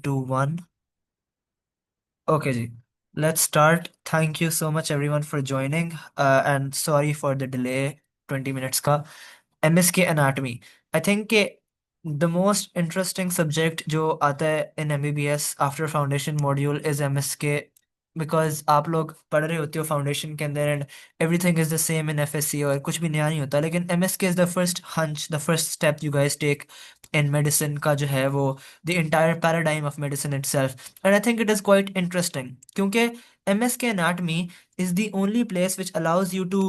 2 1 Okay ji. Let's start. Thank you so much everyone for joining, and sorry for the delay 20 minutes का. MSK Anatomy. I think कि the most interesting subject जो आता है in MBBS after foundation module is MSK, because आप लोग पढ़ रहे होते हो फाउंडेशन के अंदर and everything is the same in FSC और कुछ भी नया नहीं होता, लेकिन MSK is the first hunch, the first step you guys take in medicine का जो है वो the entire paradigm of medicine itself. And I think it is quite interesting क्योंकि MSK Anatomy is the only place which allows you to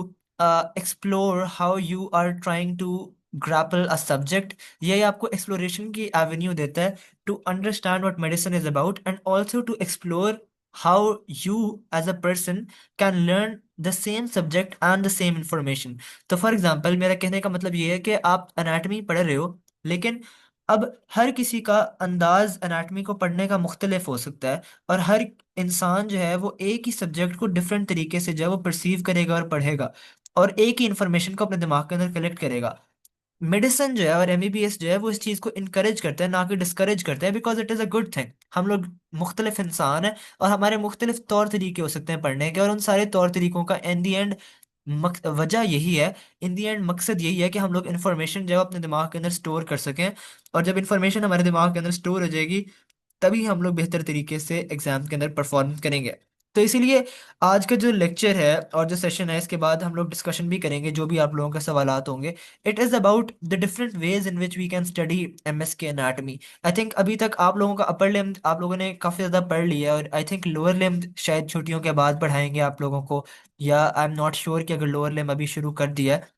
explore how you are trying to grapple a subject. ये आपको exploration की avenue देता है to understand what medicine is about and also to explore how you as a person can learn the same subject and the same information. तो for example मेरा कहने का मतलब ये है कि आप anatomy पढ़ रहे हो, लेकिन अब हर किसी का अंदाज एनाटमी को पढ़ने का मुख्तलिफ हो सकता है, और हर इंसान जो है वो एक ही सब्जेक्ट को डिफरेंट तरीके से जो है वो परसीव करेगा और पढ़ेगा, और एक ही इंफॉर्मेशन को अपने दिमाग के अंदर कलेक्ट करेगा. मेडिसिन जो है और एमबीबीएस जो है वो इस चीज़ को इनकरेज करता है, ना कि डिस्करेज करता है, because it is a good thing. हम लोग मुख्तलिफ इंसान हैं और हमारे मुख्तलिफ तौर तरीके हो सकते हैं पढ़ने के, और उन सारे तौर तरीकों का इन दी एंड वजह यही है, इन दी एंड मकसद यही है कि हम लोग इन्फॉर्मेशन जो है अपने दिमाग के अंदर स्टोर कर सकें. और जब इन्फॉर्मेशन हमारे दिमाग के अंदर स्टोर हो जाएगी, तभी हम लोग बेहतर तरीके से एग्जाम के अंदर परफॉर्म करेंगे. तो इसीलिए आज का जो लेक्चर है और जो सेशन है, इसके बाद हम लोग डिस्कशन भी करेंगे जो भी आप लोगों के सवालात होंगे. It is about the different ways in which we can study MSK anatomy. I think अभी तक आप लोगों का अपर लिम्ब आप लोगों ने काफ़ी ज़्यादा पढ़ लिया है, और आई थिंक लोअर लिम्ब शायद छुट्टियों के बाद पढ़ाएंगे आप लोगों को, या आई एम नॉट श्योर कि अगर लोअर लिम्ब अभी शुरू कर दिया है.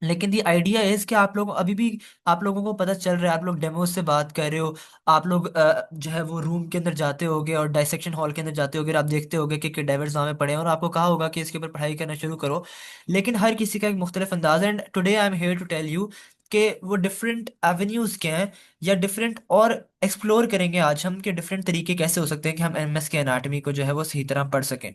लेकिन दी आइडिया इज कि आप लोग अभी भी, आप लोगों को पता चल रहा है, आप लोग डेमोज से बात कर रहे हो, आप लोग जो है वो रूम के अंदर जाते होगे और डाइसेक्शन हॉल के अंदर जाते होगे और आप देखते होगे कि कैडेवर्स वहाँ में पड़े हैं और आपको कहा होगा कि इसके ऊपर पढ़ाई करना शुरू करो. लेकिन हर किसी का एक मुख्तलिफ अंदाज है, and today I am here to tell you कि वो डिफरेंट एवेन्यूज क्या हैं, या डिफरेंट, और एक्सप्लोर करेंगे आज हम कि डिफरेंट तरीके कैसे हो सकते हैं कि हम MS के एनाटमी को जो है वो सही तरह पढ़ सकें.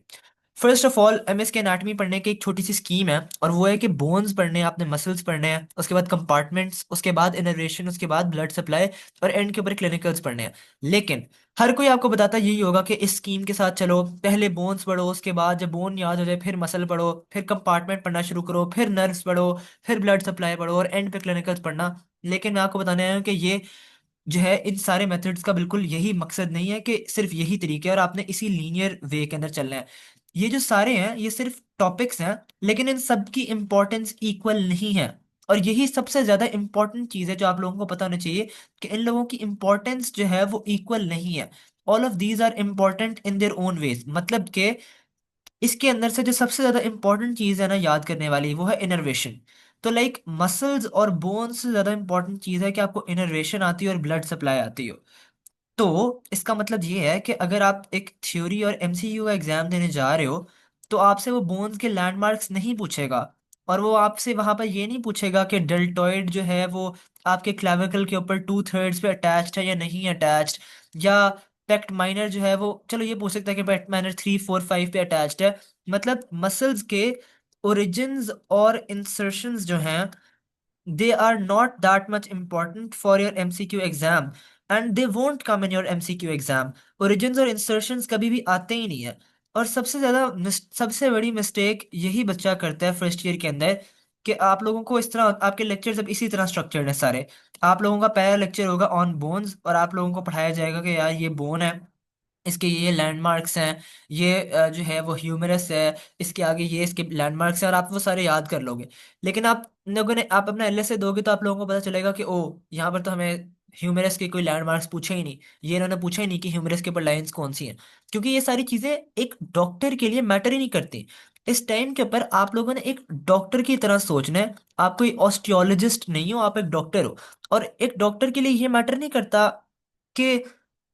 फर्स्ट ऑफ ऑल MS के एनाटमी पढ़ने की एक छोटी सी स्कीम है, और वो है कि बोन्स पढ़ने हैं आपने, मसल्स पढ़ने हैं, उसके बाद कंपार्टमेंट्स, उसके बाद इनर्वेशन, उसके बाद ब्लड सप्लाई, और एंड के ऊपर क्लिनिकल्स पढ़ने हैं. लेकिन हर कोई आपको बताता यही होगा कि इस स्कीम के साथ चलो, पहले बोन्स पढ़ो, उसके बाद जब बोन याद हो जाए फिर मसल पढ़ो, फिर कंपार्टमेंट पढ़ना शुरू करो, फिर नर्व्स पढ़ो, फिर ब्लड सप्लाई पढ़ो, और एंड पे क्लिनिकल्स पढ़ना. लेकिन मैं आपको बताने आया हूँ कि ये जो है इन सारे मेथड्स का बिल्कुल यही मकसद नहीं है कि सिर्फ यही तरीके हैं और आपने इसी लीनियर वे के अंदर चलना है. ये जो सारे हैं ये सिर्फ टॉपिक्स हैं, लेकिन इन सब की इंपॉर्टेंस इक्वल नहीं है. और यही सबसे ज्यादा इंपॉर्टेंट चीज है जो आप लोगों को पता होना चाहिए, कि इन लोगों की इंपॉर्टेंस जो है वो इक्वल नहीं है. All of these are important in their own ways. मतलब कि इसके अंदर से जो सबसे ज्यादा इंपॉर्टेंट चीज है ना याद करने वाली, वो है इनर्वेशन. तो लाइक मसल्स और बोन्स से ज्यादा इंपॉर्टेंट चीज है कि आपको इनर्वेशन आती हो और ब्लड सप्लाई आती हो. तो इसका मतलब ये है कि अगर आप एक थ्योरी और MCQ का एग्जाम देने जा रहे हो, तो आपसे वो बोन्स के लैंडमार्क्स नहीं पूछेगा, और वो आपसे वहां पर ये नहीं पूछेगा कि डेल्टॉइड जो है वो आपके क्लेविकल के ऊपर 2/3 पे अटैच्ड है या नहीं अटैच्ड, या पेक्ट माइनर जो है वो, चलो ये पूछ सकता है कि पेक्ट माइनर 3 4 5 पे अटैच्ड है. मतलब मसल्स के ओरिजिन्स और इंसर्शंस जो हैं, they are not that much important for your MCQ exam, and they won't come in your MCQ exam. Origins और insertions कभी भी आते ही नहीं है. और सबसे ज्यादा सबसे बड़ी मिस्टेक यही बच्चा करता है फर्स्ट ईयर के अंदर, कि आप लोगों को इस तरह, आपके लेक्चर्स अब इसी तरह स्ट्रक्चर्ड है सारे. आप लोगों का पहला लेक्चर होगा ऑन बोन्स, और आप लोगों को पढ़ाया जाएगा कि यार ये बोन है, इसके ये लैंडमार्क्स हैं, ये जो है वो ह्यूमरस है, इसके आगे ये इसके लैंडमार्क्स हैं, और आप वो सारे याद कर लोगे. लेकिन आप लोगों ने, आप अपना LSA दोगे तो आप लोगों को पता चलेगा कि ओ, यहाँ पर तो हमें ह्यूमरस के कोई लैंडमार्क्स पूछे ही नहीं, ये इन्होंने पूछा ही नहीं कि ह्यूमरस के ऊपर लाइंस कौन सी हैं. क्योंकि ये सारी चीजें एक डॉक्टर के लिए मैटर ही नहीं करती. इस टाइम के ऊपर आप लोगों ने एक डॉक्टर की तरह सोचना है. आप कोई ऑस्टियोलॉजिस्ट नहीं हो, आप एक डॉक्टर हो. और एक डॉक्टर के लिए ये मैटर नहीं करता कि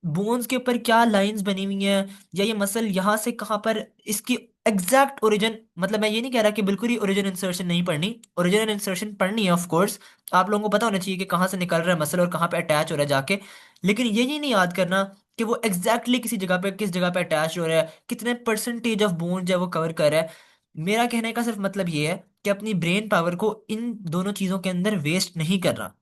बोन्स के ऊपर क्या लाइंस बनी हुई हैं, या ये मसल यहाँ से कहाँ पर, इसकी एग्जैक्ट ओरिजिन. मतलब मैं ये नहीं कह रहा कि बिल्कुल ही ओरिजिन इंसर्शन नहीं पढ़नी, ओरिजिन इंसर्शन पढ़नी है ऑफ कोर्स. आप लोगों को पता होना चाहिए कि कहाँ से निकल रहा है मसल और कहाँ पे अटैच हो रहा है जाके. लेकिन ये नहीं याद करना कि वो एग्जैक्टली किसी जगह पे, किस जगह पे अटैच हो रहा है, कितने परसेंटेज ऑफ बोन जो है वो कवर कर रहा है. मेरा कहने का सिर्फ मतलब ये है कि अपनी ब्रेन पावर को इन दोनों चीज़ों के अंदर वेस्ट नहीं करना.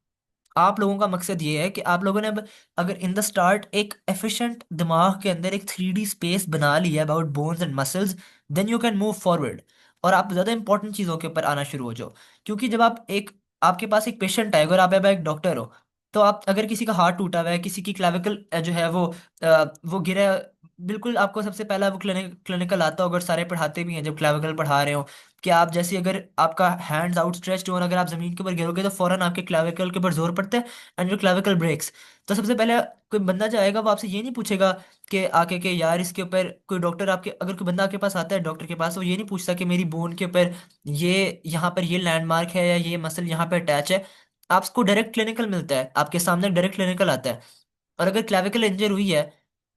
आप लोगों का मकसद ये है कि आप लोगों ने अब अगर इन द स्टार्ट एक एफिशिएंट दिमाग के अंदर एक 3D स्पेस बना लिया about bones and muscles, then you can move forward. और आप ज़्यादा इंपॉर्टेंट चीज़ों के ऊपर आना शुरू हो जाओ। क्योंकि जब आप एक आपके पास एक पेशेंट है, अगर आप अब एक डॉक्टर हो, तो आप अगर किसी का हाथ टूटा हुआ है, किसी की क्लाविकल जो है वो गिरा है, बिल्कुल आपको सबसे पहला वो क्लिनिकल आता हो, अगर सारे पढ़ाते भी हैं जब क्लाविकल पढ़ा रहे हो, कि आप जैसे अगर आपका हैंड्स आउटस्ट्रेच्ड हो और अगर आप जमीन के ऊपर गिरोगे तो फौरन आपके क्लाविकल के ऊपर जोर पड़ता है एंड योर क्लाविकल ब्रेक्स। तो सबसे पहले कोई बंदा जाएगा वो आपसे ये नहीं पूछेगा कि आके के यार इसके ऊपर कोई डॉक्टर आपके, अगर कोई बंदा आपके पास आता है डॉक्टर के पास, वो ये नहीं पूछता कि मेरी बोन के ऊपर ये यहाँ पर ये लैंडमार्क है या ये मसल यहाँ पे अटैच है। आपको डायरेक्ट क्लिनिकल मिलता है, आपके सामने डायरेक्ट क्लिनिकल आता है। और अगर क्लैविकल इंजर हुई है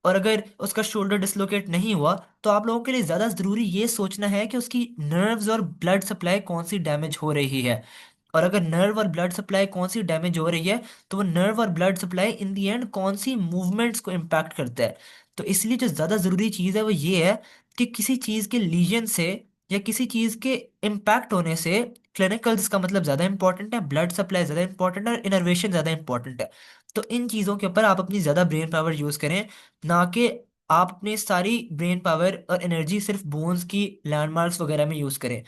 और अगर उसका शोल्डर डिसलोकेट नहीं हुआ, तो आप लोगों के लिए ज़्यादा ज़रूरी ये सोचना है कि उसकी नर्व्स और ब्लड सप्लाई कौन सी डैमेज हो रही है। और अगर नर्व और ब्लड सप्लाई कौन सी डैमेज हो रही है, तो वो नर्व और blood supply in the and कौन सी मूवमेंट्स को इम्पैक्ट करता है। तो इसलिए जो ज़्यादा ज़रूरी चीज़ है वो ये है कि किसी चीज़ के लीजन से या किसी चीज़ के इम्पैक्ट होने से क्लिनिकल्स का मतलब ज़्यादा इंपॉर्टेंट है, ब्लड सप्लाई ज़्यादा इंपॉर्टेंट है और इनर्वेशन ज़्यादा इंपॉर्टेंट है। तो इन चीज़ों के ऊपर आप अपनी ज़्यादा ब्रेन पावर यूज़ करें, ना कि आप अपनी सारी ब्रेन पावर और एनर्जी सिर्फ बोन्स की लैंडमार्क्स वगैरह में यूज़ करें।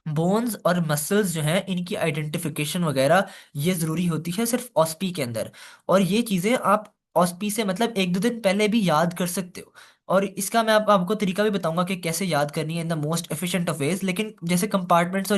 बोन्स और मसल्स जो हैं इनकी आइडेंटिफिकेशन वगैरह ये ज़रूरी होती है सिर्फ ऑस्पी के अंदर। और ये चीज़ें आप ऑस्पी से मतलब एक दो दिन पहले भी याद कर सकते हो। और इसका मैं आपको तरीका भी बताऊंगा कि कैसे याद करनी है in the most efficient of ways. लेकिन जैसे कंपार्टमेंट्स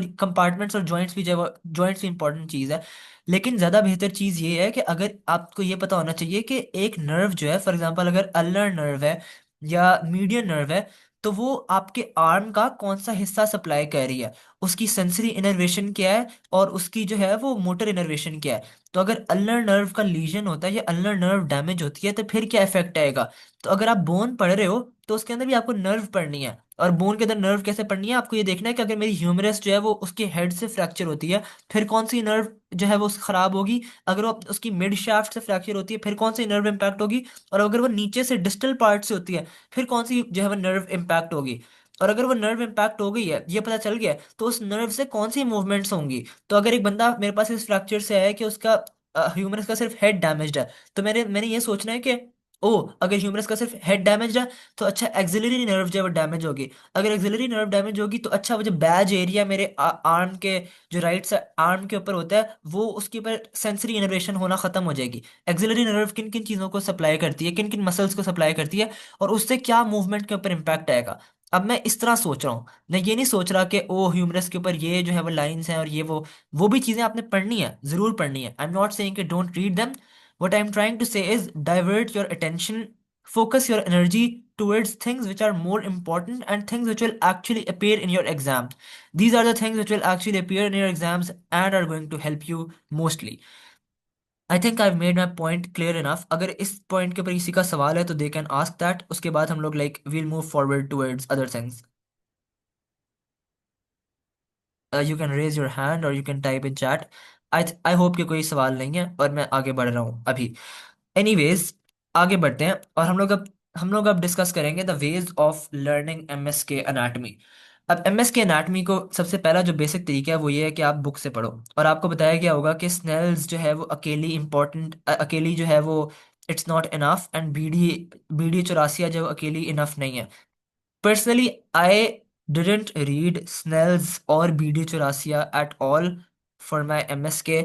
और जॉइंट्स भी, जो जॉइंट्स भी इंपॉर्टेंट चीज़ है, लेकिन ज़्यादा बेहतर चीज़ ये है कि अगर आपको ये पता होना चाहिए कि एक नर्व जो है, फॉर एग्जांपल अगर अल्नर नर्व है या मीडियन नर्व है, तो वो आपके आर्म का कौन सा हिस्सा सप्लाई कर रही है, उसकी सेंसरी इनर्वेशन क्या है और उसकी जो है वो मोटर इनर्वेशन क्या है। तो अगर अल्नर नर्व का लीजन होता है या अल्नर नर्व डैमेज होती है तो फिर क्या इफेक्ट आएगा। तो अगर आप बोन पढ़ रहे हो तो उसके अंदर भी आपको नर्व पढ़नी है। और बोन के अंदर नर्व कैसे पढ़नी है, आपको ये देखना है कि अगर मेरी ह्यूमरस जो है वो उसके हेड से फ्रैक्चर होती है, फिर कौन सी नर्व जो है वो खराब होगी। अगर वो उसकी मिड शाफ्ट से फ्रैक्चर होती है, फिर कौन सी नर्व इम्पैक्ट होगी। और अगर वो नीचे से डिस्टल पार्ट से होती है, फिर कौन सी जो है वो नर्व इम्पैक्ट होगी। और अगर वो नर्व इम्पैक्ट हो गई है ये पता चल गया है, तो उस नर्व से कौन सी मूवमेंट्स होंगी। तो अगर एक बंदा मेरे पास इस फ्रैक्चर से आया है कि उसका ह्यूमरस का सिर्फ हेड डैमेज्ड है, तो मैंने मैंने ये सोचना है कि ओ, अगर ह्यूमरस का सिर्फ हेड डैमेज है तो अच्छा एक्सिलरी नर्व जो है वो डैमेज होगी। अगर एक्सिलरी नर्व डैमेज होगी तो अच्छा वो जो बैज एरिया मेरे आर्म के, जो राइट साइड आर्म के ऊपर होता है, वो उसके ऊपर सेंसरी इनर्वेशन होना खत्म हो जाएगी। एक्सिलरी नर्व किन किन चीज़ों को सप्लाई करती है, किन किन मसल्स को सप्लाई करती है, और उससे क्या मूवमेंट के ऊपर इम्पैक्ट आएगा। अब मैं इस तरह सोच रहा हूँ, मैं ये नहीं सोच रहा कि ओ ह्यूमरस के ऊपर ये जो है वो लाइंस हैं और ये वो भी चीज़ें आपने पढ़नी है, ज़रूर पढ़नी है। आई एम नॉट सेइंग कि don't read them. What I am trying to say is divert your attention, focus your energy towards things which are more important and things which will actually appear in your exam. These are the things which will actually appear in your exams and are going to help you mostly. I think I've made my point clear enough. अगर इस point के ऊपर किसी का सवाल है तो they can ask that, उसके बाद हम लोग like we'll move forward towards other things. You can raise your hand or you can type in chat. I hope कि कोई सवाल नहीं है और मैं आगे बढ़ रहा हूँ अभी। एनीवेज, आगे बढ़ते हैं और हम लोग अब डिस्कस करेंगे the ways of learning MS के एनाटमी। अब एमएस के एनाटमी को सबसे पहला जो बेसिक तरीका है वो ये है कि आप बुक से पढ़ो। और आपको बताया गया होगा कि स्नेल्स जो है वो अकेली इंपॉर्टेंट, अकेली जो है वो it's not enough, and BD Chaurasia जो अकेली इनफ नहीं है। Personally, I didn't read Snell's or BD Chaurasia at all for my MSK.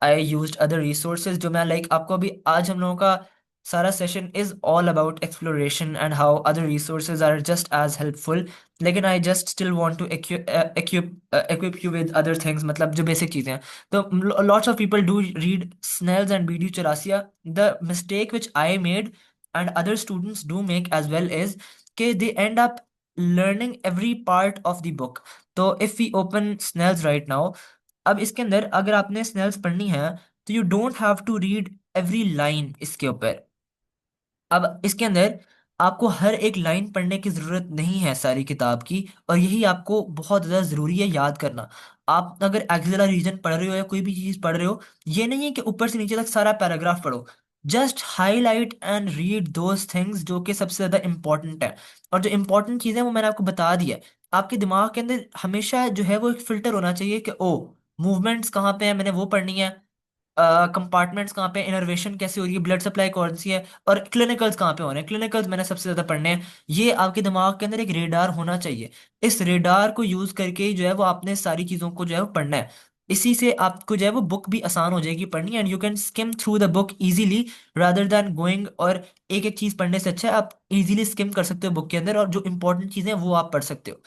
I used other resources जो मैं like आपको अभी आज हम लोगों का सारा session is all about exploration and how other resources are just as helpful. लेकिन I just still want to equip you with other things, मतलब जो basic चीज़ें हैं। तो lots of people do read Snell's and BD Chaurasia. The mistake which I made and other students do make as well is कि they end up learning every part of the book. तो if we open Snell's right now, अब इसके अंदर अगर आपने Snell's पढ़नी है तो you don't have to read every line इसके ऊपर। अब इसके अंदर आपको हर एक लाइन पढ़ने की ज़रूरत नहीं है सारी किताब की, और यही आपको बहुत ज़्यादा ज़रूरी है याद करना। आप अगर एक्सिलरी रीजन पढ़ रहे हो या कोई भी चीज़ पढ़ रहे हो, ये नहीं है कि ऊपर से नीचे तक सारा पैराग्राफ पढ़ो। Just highlight and read those things जो कि सबसे ज़्यादा इंपॉर्टेंट है। और जो इंपॉर्टेंट चीज़ें वो मैंने आपको बता दी है। आपके दिमाग के अंदर हमेशा जो है वो एक फ़िल्टर होना चाहिए कि ओ, मूवमेंट्स कहाँ पे है, मैंने वो पढ़नी है। कंपार्टमेंट्स कहाँ पे, इनर्वेशन कैसे हो रही है, ब्लड सप्लाई कौन सी है, और क्लिनिकल्स कहाँ पे हो रहे हैं। क्लिनिकल्स मैंने सबसे ज्यादा पढ़ने हैं। ये आपके दिमाग के अंदर एक रेडार होना चाहिए। इस रेडार को यूज करके ही जो है वो आपने सारी चीजों को जो है वो पढ़ना है। इसी से आपको जो है वो बुक भी आसान हो जाएगी पढ़नी, and you can skim through the book easily rather than going. और एक एक चीज पढ़ने से अच्छा है आप इजीली स्किम कर सकते हो बुक के अंदर, और जो इंपॉर्टेंट चीजें हैं वो आप पढ़ सकते हो।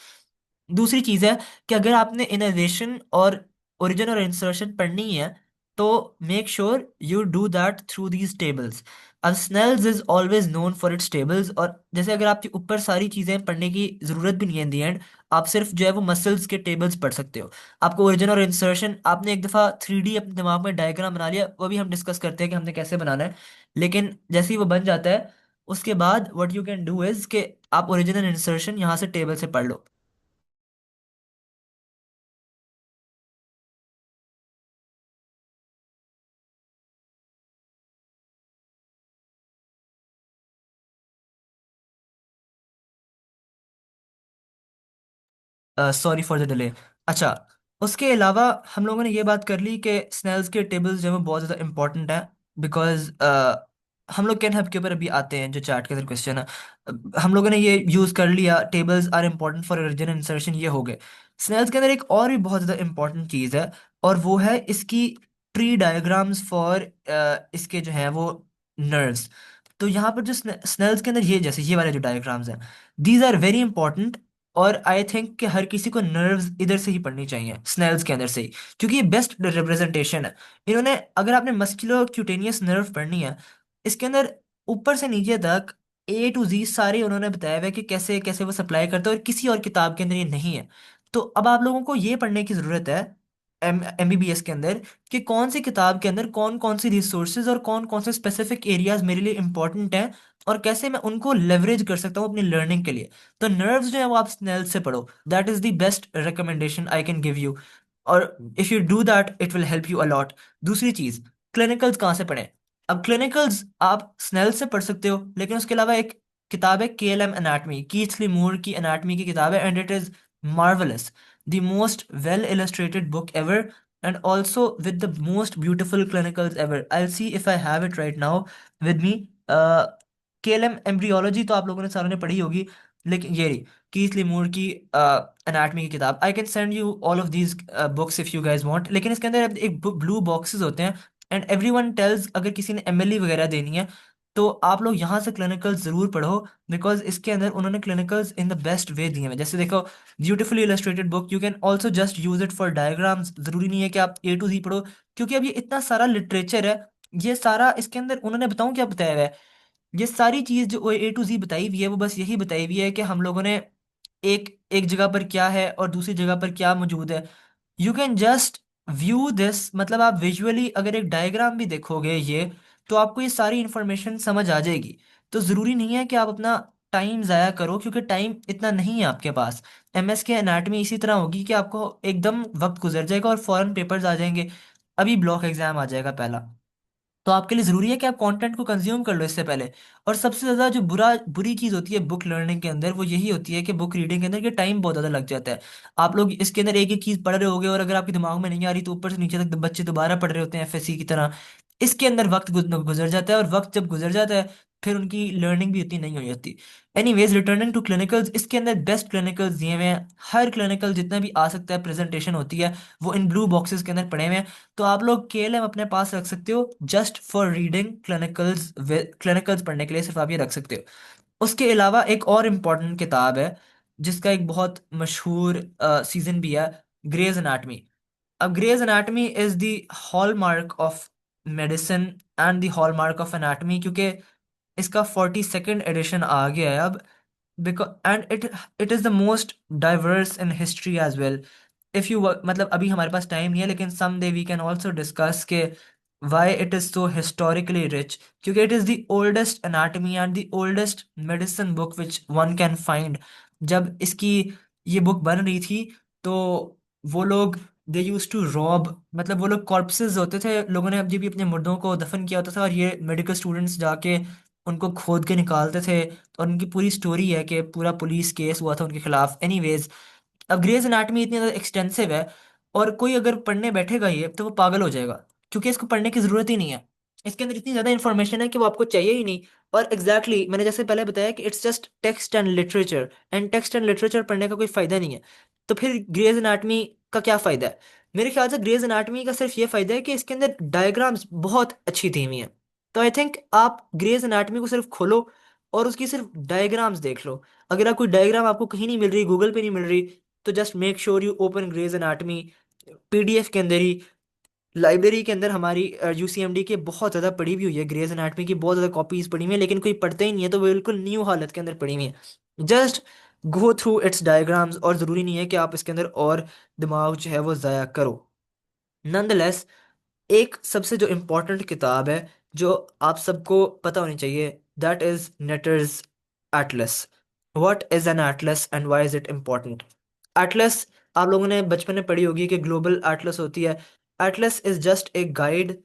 दूसरी चीज है कि अगर आपने इनोवेशन और ओरिजिन और इंसर्शन पढ़नी है, तो make sure you do that through these tables. अब Snell's is always known for its tables, और जैसे अगर आपके ऊपर सारी चीजें पढ़ने की जरूरत भी नहीं है इन दी एंड, आप सिर्फ जो है वो मसल्स के टेबल्स पढ़ सकते हो। आपको ओरिजिन और इंसर्शन, आपने एक दफा 3D अपने दिमाग में डायग्राम बना लिया, वो भी हम डिस्कस करते हैं कि हमने कैसे बनाना है। लेकिन जैसे ही वो बन जाता है, उसके बाद what you can do is कि आप ओरिजिन और इंसर्शन यहाँ से टेबल से पढ़ लो। Sorry for the delay. अच्छा, उसके अलावा हम लोगों ने ये बात कर ली कि स्नेल्स के टेबल्स जो है वो बहुत ज़्यादा इंपॉर्टेंट है, बिकॉज हम लोग कैन हब के ऊपर अभी आते हैं जो चैट के अंदर क्वेश्चन है। हम लोगों ने ये यूज़ कर लिया, tables are important for origin insertion, ये हो गए। स्नेल्स के अंदर एक और भी बहुत ज़्यादा इंपॉर्टेंट चीज़ है, और वो है इसकी ट्री डायग्राम्स फॉर इसके जो है वो नर्व्स। तो यहाँ पर जो स्नेल्स के अंदर ये जैसे ये वाले जो डायग्राम्स हैं, दीज आर वेरी इंपॉर्टेंट। और आई थिंक कि हर किसी को नर्व्स इधर से ही पढ़नी चाहिए, स्नेल्स के अंदर से ही, क्योंकि ये बेस्ट रिप्रेजेंटेशन है। इन्होंने, अगर आपने मस्कुलो क्यूटेनियस नर्व पढ़नी है, इसके अंदर ऊपर से नीचे तक A to Z सारे उन्होंने बताया हुआ है कि कैसे कैसे वो सप्लाई करता है, और किसी और किताब के अंदर ये नहीं है। तो अब आप लोगों को ये पढ़ने की जरूरत है MBBS के अंदर, कि कौन सी किताब के अंदर कौन कौन सी रिसोर्सेज और कौन कौन से स्पेसिफिक एरियाज मेरे लिए इंपॉर्टेंट हैं, और कैसे मैं उनको लेवरेज कर सकता हूँ अपनी लर्निंग के लिए। तो नर्व्स जो है वो आप स्नेल से पढ़ो, that is the best recommendation I can give you. और if you do that it will help you a lot. दूसरी चीज, क्लिनिकल्स कहाँ से पढ़ें? अब क्लिनिकल्स आप स्नेल से पढ़ सकते हो, लेकिन उसके अलावा एक किताब है KLM एनाटमी, कीथली मूर की एनाटमी की किताब है, and it is marvellous, the most well illustrated book ever, and also with the most beautiful clinicals ever. I'll see if I have it right now with me. KLM embryology तो आप लोगों ने सारों ने पढ़ी होगी, लेकिन ये रही कीथ लिमूर की एनाटमी की किताब। I can send you all of these books if you guys want, लेकिन इसके अंदर एक ब्लू बॉक्सेस होते हैं, एंड एवरीवन टेल्स अगर किसी ने MLE वगैरह देनी है, तो आप लोग यहाँ से क्लिनिकल्स जरूर पढ़ो, बिकॉज इसके अंदर उन्होंने क्लिनिकल्स इन द बेस्ट वे दिए हैं। जैसे देखो, beautifully illustrated book, you can also just use it for diagrams, जरूरी नहीं है कि आप A to Z पढ़ो, क्योंकि अब ये इतना सारा लिटरेचर है, ये सारा इसके अंदर उन्होंने बताऊं क्या बताया हुआ है। ये सारी चीज जो A to Z बताई हुई है, वो बस यही बताई हुई है कि हम लोगों ने एक एक जगह पर क्या है और दूसरी जगह पर क्या मौजूद है। You can just view this, मतलब आप विजुअली अगर एक डायग्राम भी देखोगे ये, तो आपको ये सारी इंफॉर्मेशन समझ आ जाएगी। तो ज़रूरी नहीं है कि आप अपना टाइम ज़ाया करो, क्योंकि टाइम इतना नहीं है आपके पास। MS के एनाटमी इसी तरह होगी कि आपको एकदम वक्त गुजर जाएगा और फौरन पेपर्स आ जाएंगे। अभी ब्लॉक एग्जाम आ जाएगा पहला, तो आपके लिए जरूरी है कि आप कंटेंट को कंज्यूम कर लो इससे पहले। और सबसे ज्यादा जो बुरी चीज होती है बुक लर्निंग के अंदर, वो यही होती है कि बुक रीडिंग के अंदर कि टाइम बहुत ज्यादा लग जाता है। आप लोग इसके अंदर एक एक चीज पढ़ रहे होगे, और अगर आपके दिमाग में नहीं आ रही, तो ऊपर से नीचे तक बच्चे दोबारा पढ़ रहे होते हैं FSC की तरह। इसके अंदर वक्त गुजर जाता है, और वक्त जब गुजर जाता है, फिर उनकी लर्निंग भी उतनी नहीं हो जाती। एनीवेज, रिटर्निंग टू क्लिनिकल्स, इसके अंदर बेस्ट क्लिनिकल्स दिए हुए हैं। हर क्लिनिकल जितना भी आ सकता है, प्रेजेंटेशन होती है, वो इन ब्लू बॉक्सेस के अंदर पड़े हुए हैं। तो आप लोग KLM अपने पास रख सकते हो just for reading clinicals. Clinicals पढ़ने के लिए सिर्फ आप ये रख सकते हो। उसके अलावा एक और इम्पॉर्टेंट किताब है, जिसका एक बहुत मशहूर सीजन भी है, ग्रेज एनाटमी। अब Gray's anatomy is the hallmark of medicine and the hallmark of anatomy, क्योंकि इसका 42nd एडिशन आ गया है अब। Because and it is the most diverse in history as well. If you, मतलब अभी हमारे पास टाइम नहीं है, लेकिन some day we can also discuss के why it is so historically rich, क्योंकि it is the oldest anatomy and the oldest medicine book which one can find. जब इसकी ये बुक बन रही थी, तो वो लोग, दे यूज टू रॉब, मतलब वो लोग कॉर्पसेज होते थे, लोगों ने अब जब भी अपने मुर्दों को दफन किया होता था, और ये मेडिकल स्टूडेंट्स जाके उनको खोद के निकालते थे। और उनकी पूरी स्टोरी है कि पूरा पुलिस केस हुआ था उनके खिलाफ। एनीवेज, अब ग्रेज एनाटमी इतनी ज़्यादा एक्सटेंसिव है, और कोई अगर पढ़ने बैठेगा ये, तो वो पागल हो जाएगा। क्योंकि इसको पढ़ने की जरूरत ही नहीं है। इसके अंदर इतनी ज्यादा इंफॉर्मेशन है कि वो आपको चाहिए ही नहीं। और एग्जैक्टली मैंने जैसे पहले बताया कि it's just text and literature, and text and literature पढ़ने का कोई फायदा नहीं है। तो फिर ग्रेज एनाटमी का क्या फायदा है? मेरे ख्याल से ग्रेज एनाटमी का सिर्फ ये फायदा है कि इसके अंदर डायग्राम्स बहुत अच्छी थी हुई हैं। तो आई थिंक आप ग्रेज एनाटमी को सिर्फ खोलो और उसकी सिर्फ डायग्राम्स देख लो। अगर आप कोई डायग्राम आपको कहीं नहीं मिल रही, गूगल पे नहीं मिल रही, तो just make sure you open Gray's anatomy PDF के अंदर ही। लाइब्रेरी के अंदर हमारी यूसीएमडी की बहुत ज़्यादा पड़ी भी हुई है, ग्रेज एनाटमी की बहुत ज़्यादा कॉपीज पड़ी हुई है, लेकिन कोई पढ़ता ही नहीं है, तो वो बिल्कुल न्यू हालत के अंदर पड़ी हुई है। Just go through it's diagrams, और ज़रूरी नहीं है कि आप इसके अंदर और दिमाग जो है वो ज़ाया करो। नंदलेस, एक सबसे जो इम्पोर्टेंट किताब है जो आप सबको पता होनी चाहिए, that is Netter's Atlas. What is an Atlas and why is it important? Atlas, आप लोगों ने बचपन में पढ़ी होगी कि ग्लोबल एटलस होती है। Atlas is just a guide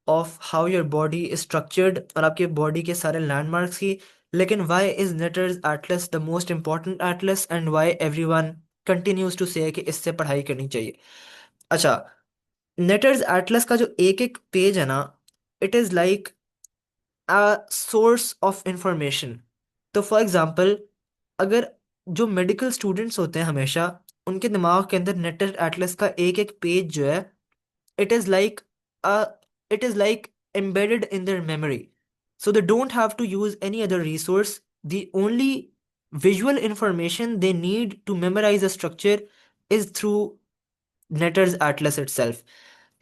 of how your body is structured, और आपके बॉडी के सारे लैंडमार्क्स की। लेकिन why is Netter's atlas the most important atlas, and why everyone continues to say कि इससे पढ़ाई करनी चाहिए? अच्छा, नेटर्स एटलस का जो एक एक पेज है ना, it is like a source of information. तो फॉर एग्जांपल, अगर जो मेडिकल स्टूडेंट्स होते हैं हमेशा, उनके दिमाग के अंदर नेटर एटलस का एक एक पेज जो है, it is like a it is like embedded in their memory, so they don't have to use any other resource. The only visual information they need to memorize a structure is through Netter's Atlas itself।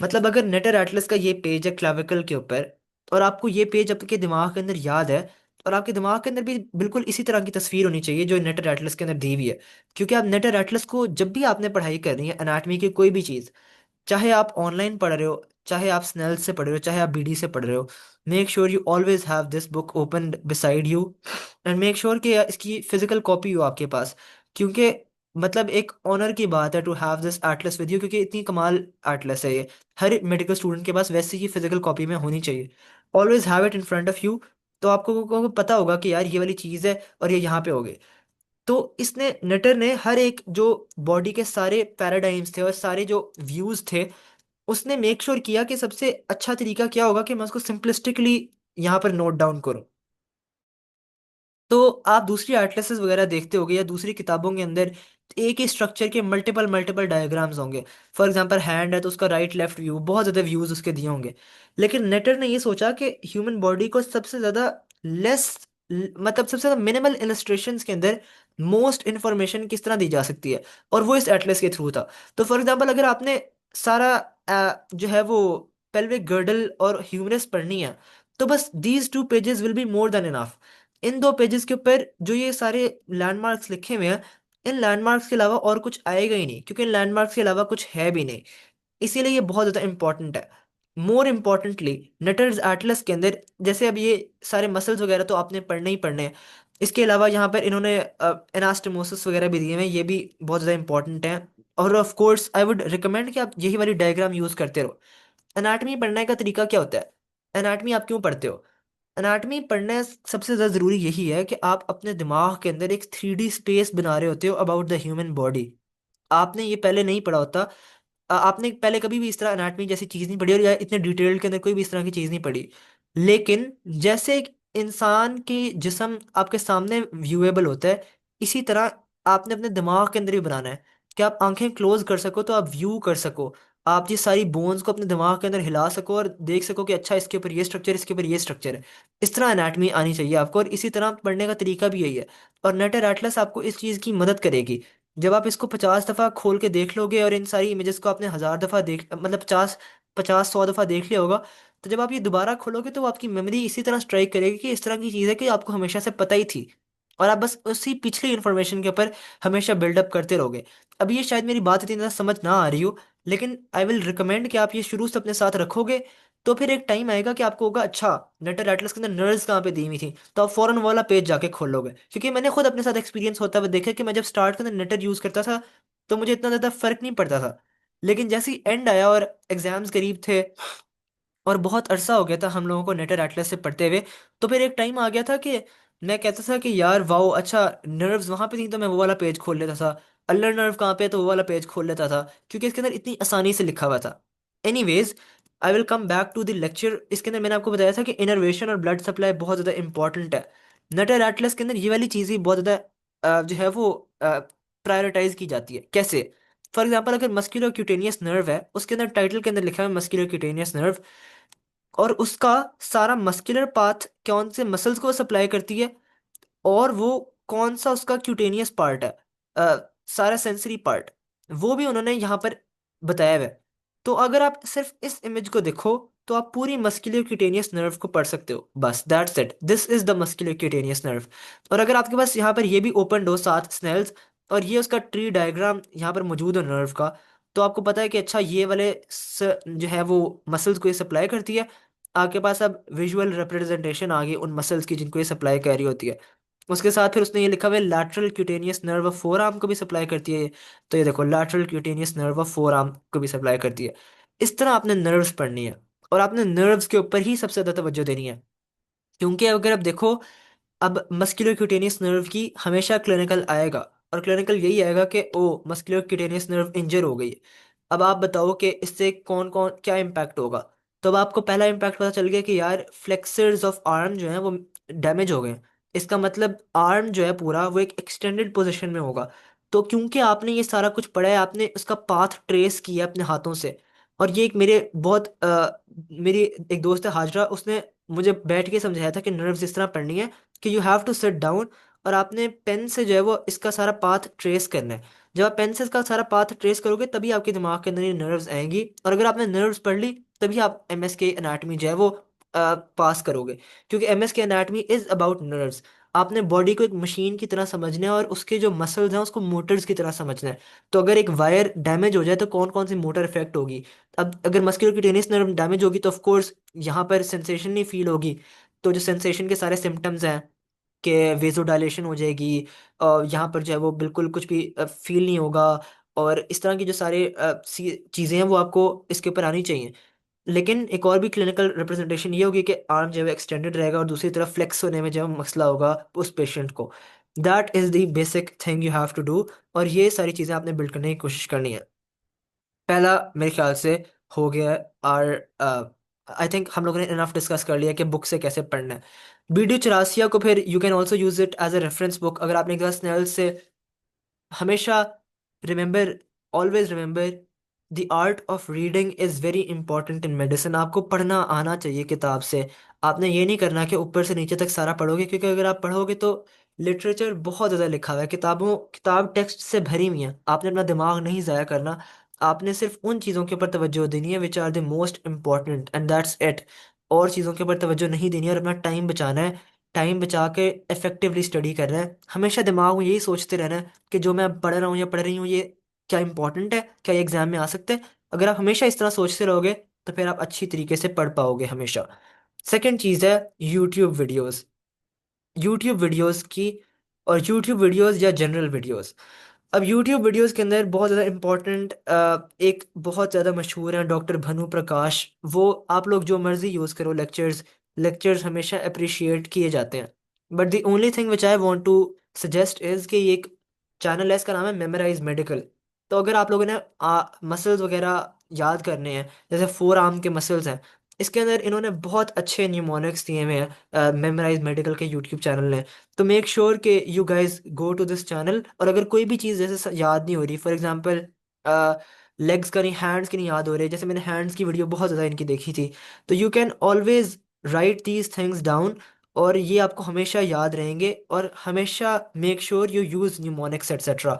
मतलब अगर नेटर Atlas का ये page है clavicle के ऊपर, और आपको ये पेज आपके दिमाग के अंदर याद है, और आपके दिमाग के अंदर भी बिल्कुल इसी तरह की तस्वीर होनी चाहिए जो नेटर एटलस के अंदर दी हुई है। क्योंकि आप नेटर एटलस को जब भी आपने पढ़ाई करनी है एनाटमी की कोई भी चीज़, चाहे आप ऑनलाइन पढ़ रहे हो, चाहे आप स्नेल से पढ़ रहे हो, चाहे आप बीडी से पढ़ रहे हो, make sure you always have this book open beside you, and make sure कि इसकी फिजिकल कॉपी हो आपके पास। क्योंकि मतलब एक ऑनर की बात है to have this atlas with you, क्योंकि इतनी कमाल एटलस है ये, हर मेडिकल स्टूडेंट के पास वैसे ही फिजिकल कॉपी में होनी चाहिए। Always have it in front of you. तो आपको पता होगा कि यार ये वाली चीज़ है और ये यहाँ पे होगी। तो इसने नटर ने हर एक जो बॉडी के सारे पैराडाइम्स थे और सारे जो व्यूज थे, उसने मेक श्योर किया कि सबसे अच्छा तरीका क्या होगा कि मैं उसको सिंपलिस्टिकली यहाँ पर नोट डाउन करूँ। तो आप दूसरी एटलसेस वगैरह देखते होगे या दूसरी किताबों के अंदर एक ही स्ट्रक्चर के मल्टीपल मल्टीपल डायग्राम्स होंगे। फॉर एग्जांपल हैंड है तो उसका राइट लेफ्ट व्यू, बहुत ज़्यादा व्यूज उसके दिए होंगे। लेकिन नेटर ने ये सोचा कि ह्यूमन बॉडी को सबसे ज़्यादा लेस, मतलब सबसे ज़्यादा मिनिमल इलस्ट्रेशंस के अंदर मोस्ट इंफॉर्मेशन किस तरह दी जा सकती है, और वो इस एटलस के थ्रू था। तो फॉर एग्जांपल अगर आपने सारा जो है वो पेल्विक गर्डल और ह्यूमरस पढ़नी है, तो बस these two pages will be more than enough. इन दो पेजेस के ऊपर जो ये सारे लैंडमार्क्स लिखे हुए हैं, इन लैंडमार्क्स के अलावा और कुछ आएगा ही नहीं, क्योंकि इन लैंडमार्क्स के अलावा कुछ है भी नहीं। इसीलिए ये बहुत ज़्यादा इंपॉर्टेंट है। मोर इम्पॉर्टेंटली, नटर्स एटलस के अंदर जैसे अब ये सारे मसल्स वगैरह तो आपने पढ़ने ही पढ़ने हैं, इसके अलावा यहाँ पर इन्होंने एनास्टोमोसिस वगैरह भी दिए हुए हैं, ये भी बहुत ज़्यादा इंपॉर्टेंट हैं। और of course I would recommend कि आप यही वाली डायग्राम यूज़ करते रहो। एनाटमी पढ़ने का तरीका क्या होता है? एनाटमी आप क्यों पढ़ते हो? एनाटमी पढ़ने सबसे ज़्यादा ज़रूरी यही है कि आप अपने दिमाग के अंदर एक 3D स्पेस बना रहे होते हो अबाउट द ह्यूमन बॉडी। आपने ये पहले नहीं पढ़ा होता। आपने पहले कभी भी इस तरह एनाटमी जैसी चीज़ नहीं पढ़ी, और या इतने डिटेल के अंदर कोई भी इस तरह की चीज़ नहीं पढ़ी। लेकिन जैसे एक इंसान की जिस्म आपके सामने व्यूएबल होता है, इसी तरह आपने अपने दिमाग के अंदर भी बनाना है कि आप आंखें क्लोज कर सको तो आप व्यू कर सको, आप ये सारी बोन्स को अपने दिमाग के अंदर हिला सको और देख सको कि अच्छा इसके ऊपर ये स्ट्रक्चर, इसके ऊपर ये स्ट्रक्चर है। इस तरह एनाटमी आनी चाहिए आपको, और इसी तरह पढ़ने का तरीका भी यही है। और नेटर एटलस आपको इस चीज़ की मदद करेगी। जब आप इसको 50 दफ़ा खोल के देख लोगे, और इन सारी इमेजेस को आपने 1000 दफ़ा देख, मतलब 50 50 100 दफ़ा देख लिया होगा, तो जब आप ये दोबारा खोलोगे तो आपकी मेमोरी इसी तरह स्ट्राइक करेगी कि इस तरह की चीज़ है कि आपको हमेशा से पता ही थी, और आप बस उसी पिछली इंफॉर्मेशन के ऊपर हमेशा बिल्डअप करते रहोगे। अब ये शायद मेरी बात इतनी ज़्यादा समझ ना आ रही हो, लेकिन आई विल रिकमेंड कि आप ये शुरू से अपने साथ रखोगे, तो फिर एक टाइम आएगा कि आपको होगा अच्छा नेटर एटलस के अंदर नर्व्स कहाँ पे दी हुई थी, तो आप फौरन वो वाला पेज जाके खोलोगे। क्योंकि मैंने खुद अपने साथ एक्सपीरियंस होता हुआ देखा कि मैं जब स्टार्ट के अंदर नेटर यूज़ करता था तो मुझे इतना ज़्यादा फर्क नहीं पड़ता था। लेकिन जैसे ही एंड आया और एग्जाम्स करीब थे और बहुत अरसा हो गया था हम लोगों को नेटर एटलस से पढ़ते हुए, तो फिर एक टाइम आ गया था कि मैं कहता था कि यार वाओ, अच्छा नर्व्स वहां पे थी तो मैं वो वाला पेज खोल लेता था, अल्लर नर्व कहाँ पे है तो वो वाला पेज खोल लेता था, क्योंकि इसके अंदर इतनी आसानी से लिखा हुआ था। Anyways, I will come back to the lecture. इसके अंदर मैंने आपको बताया था कि इनर्वेशन और ब्लड सप्लाई बहुत ज़्यादा इंपॉर्टेंट है। नटर एटलस के अंदर ये वाली चीज़ें बहुत ज़्यादा जो है वो प्रायोरिटाइज की जाती है। कैसे? फॉर एग्जाम्पल, अगर मस्कुलर क्यूटेनियस नर्व है, उसके अंदर टाइटल के अंदर लिखा है मस्कुलर क्यूटेनियस नर्व, और उसका सारा मस्कुलर पाथ कौन से मसल्स को सप्लाई करती है, और वो कौन सा उसका क्यूटेनियस पार्ट है, सारा सेंसरी पार्ट, वो भी उन्होंने यहाँ पर बताया हुआ है। तो अगर आप सिर्फ इस इमेज को देखो तो आप पूरी मस्कुलर क्यूटेनियस नर्व को पढ़ सकते हो। बस that's it, this is the muscular cutaneous nerve. और अगर आपके पास यहाँ पर ये भी ओपन हो साथ स्नेल्स, और ये उसका ट्री डायग्राम यहाँ पर मौजूद है नर्व का, तो आपको पता है कि अच्छा ये वाले जो है वो मसल्स को ये सप्लाई करती है। आपके पास अब विजुअल रिप्रेजेंटेशन आ गई उन मसल्स की जिनको ये सप्लाई कर रही होती है। उसके साथ फिर उसने ये लिखा हुआ है lateral cutaneous nerve of four arm को भी सप्लाई करती है ये। तो ये देखो, lateral cutaneous nerve of four arm को भी सप्लाई करती है। इस तरह आपने नर्व्स पढ़नी है, और आपने नर्व्स के ऊपर ही सबसे ज़्यादा तवज्जो देनी है। क्योंकि अगर आप देखो, अब मस्कुलर क्यूटेनियस नर्व की हमेशा क्लिनिकल आएगा, और क्लिनिकल यही आएगा कि ओ मस्कुलर क्यूटेनियस नर्व इंजर हो गई है। अब आप बताओ कि इससे कौन कौन क्या इम्पैक्ट होगा। तो अब आपको पहला इम्पैक्ट पता चल गया कि यार फ्लेक्सर्स ऑफ आर्म जो है वो डैमेज हो गए। इसका मतलब आर्म जो है पूरा वो एक एक्सटेंडेड पोजीशन में होगा। तो क्योंकि आपने ये सारा कुछ पढ़ा है, आपने उसका पाथ ट्रेस किया अपने हाथों से। और ये एक मेरे बहुत मेरी एक दोस्त है हाजरा, उसने मुझे बैठ के समझाया था कि नर्व्स इस तरह पढ़नी है कि you have to sit down, और आपने पेन से जो है वो इसका सारा पाथ ट्रेस करना है। जब आप पेन से इसका सारा पाथ ट्रेस करोगे तभी आपके दिमाग के अंदर ये नर्व्स आएंगी, और अगर आपने नर्व्स पढ़ ली तभी आप एमएस के एनाटमी जो है वो पास करोगे। क्योंकि एमएस के एनाटमी इज अबाउट नर्व्स। आपने बॉडी को एक मशीन की तरह समझना है, और उसके जो मसल्स हैं उसको मोटर्स की तरह समझना है। तो अगर एक वायर डैमेज हो जाए तो कौन कौन सी मोटर इफेक्ट होगी। अब अगर मस्कुलर क्यूटेनियस नर्व डैमेज होगी तो ऑफ कोर्स यहाँ पर सेंसेशन नहीं फील होगी। तो जो सेंसेशन के सारे सिम्टम्स हैं कि वेजोडायलेशन हो जाएगी, और यहाँ पर जो है वो बिल्कुल कुछ भी फील नहीं होगा, और इस तरह की जो सारे चीज़ें हैं वो आपको इसके ऊपर आनी चाहिए। लेकिन एक और भी क्लिनिकल रिप्रेजेंटेशन ये होगी कि आर्म जो है एक्सटेंडेड रहेगा, और दूसरी तरफ फ्लेक्स होने में जो है मसला होगा उस पेशेंट को। That is the basic thing you have to do. और ये सारी चीज़ें आपने बिल्ड करने की कोशिश करनी है। पहला मेरे ख्याल से हो गया है। और आई थिंक हम लोगों ने इनफ डिस्कस कर लिया कि बुक से कैसे पढ़ना है। BD84 को फिर you can also use it as a reference book. अगर आपने क्लास स्नेल से हमेशा remember, always remember, the art of reading is very important in medicine. आपको पढ़ना आना चाहिए किताब से। आपने ये नहीं करना कि ऊपर से नीचे तक सारा पढ़ोगे, क्योंकि अगर आप पढ़ोगे तो लिटरेचर बहुत ज़्यादा लिखा हुआ है, किताब टेक्स्ट से भरी हुई हैं। आपने अपना दिमाग नहीं ज़ाया करना। आपने सिर्फ उन चीज़ों के ऊपर तवज्जो देनी है which are the most important, and that's it. और चीज़ों के ऊपर तवज्जो नहीं देनी है, और अपना टाइम बचाना है। टाइम बचा के इफेक्टिवली स्टडी करना है। हमेशा दिमाग में यही सोचते रहना है कि जो मैं पढ़ रहा हूँ या पढ़ रही हूँ, ये क्या इंपॉर्टेंट है, क्या ये एग्जाम में आ सकते हैं। अगर आप हमेशा इस तरह सोचते रहोगे तो फिर आप अच्छी तरीके से पढ़ पाओगे हमेशा। सेकंड चीज़ है यूट्यूब वीडियोस। यूट्यूब वीडियोस की, और यूट्यूब वीडियोस या जनरल वीडियोस। अब यूट्यूब वीडियोस के अंदर बहुत ज़्यादा इंपॉर्टेंट एक बहुत ज़्यादा मशहूर है डॉक्टर भनु प्रकाश। वो आप लोग जो मर्ज़ी यूज़ करो, लेक्चर्स लेक्चर्स हमेशा अप्रिशिएट किए जाते हैं। But the only thing which I want to suggest is कि ये एक चैनल है, इसका नाम है मेमोराइज मेडिकल। तो अगर आप लोगों ने मसल्स वगैरह याद करने हैं, जैसे फोर आर्म के मसल्स हैं, इसके अंदर इन्होंने बहुत अच्छे न्यूमोनिक्स दिए हुए हैं मेमोराइज मेडिकल के यूट्यूब चैनल ने। तो मेक श्योर कि you guys go to this channel. और अगर कोई भी चीज़ जैसे याद नहीं हो रही, फॉर एग्जांपल लेग्स का नहीं, हैंड्स की नहीं याद हो रही, जैसे मैंने हैंड्स की वीडियो बहुत ज़्यादा इनकी देखी थी, तो you can always write these things down, और ये आपको हमेशा याद रहेंगे। और हमेशा make sure you use mnemonics etcetera.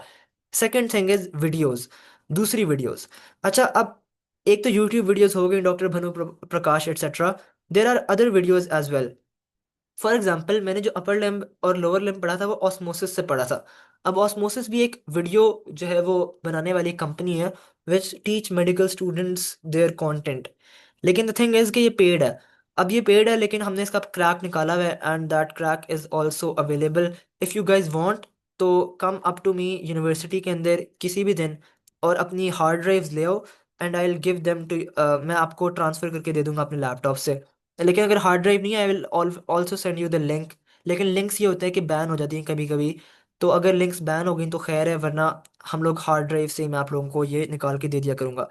Second thing is videos, दूसरी वीडियोज़। अच्छा, अब एक तो यूट्यूब वीडियोज़ हो गई doctor Bhanu Prakash etcetera, there are other videos as well. For example, मैंने जो अपर लिम्ब और लोअर लिम्ब पढ़ा था वो ऑस्मोसिस से पढ़ा था। अब ऑस्मोसिस भी एक वीडियो जो है वो बनाने वाली कंपनी है which teach medical students their content. लेकिन द थिंग इज कि ये पेड है। अब ये पेड है, लेकिन हमने इसका क्रैक निकाला हुआ है, and that crack is also available. If you guys want to come up to me university के अंदर किसी भी दिन, और अपनी हार्ड ड्राइव्स ले आओ, and I will give them to, मैं आपको ट्रांसफ़र करके दे दूंगा अपने लैपटॉप से। लेकिन अगर हार्ड ड्राइव नहीं है, I will also send you the link. लेकिन लिंक्स ये होते हैं कि बैन हो जाती हैं कभी कभी। तो अगर लिंक्स बैन हो गई तो खैर है, वरना हम लोग हार्ड ड्राइव से मैं आप लोगों को ये निकाल के दे दिया करूँगा।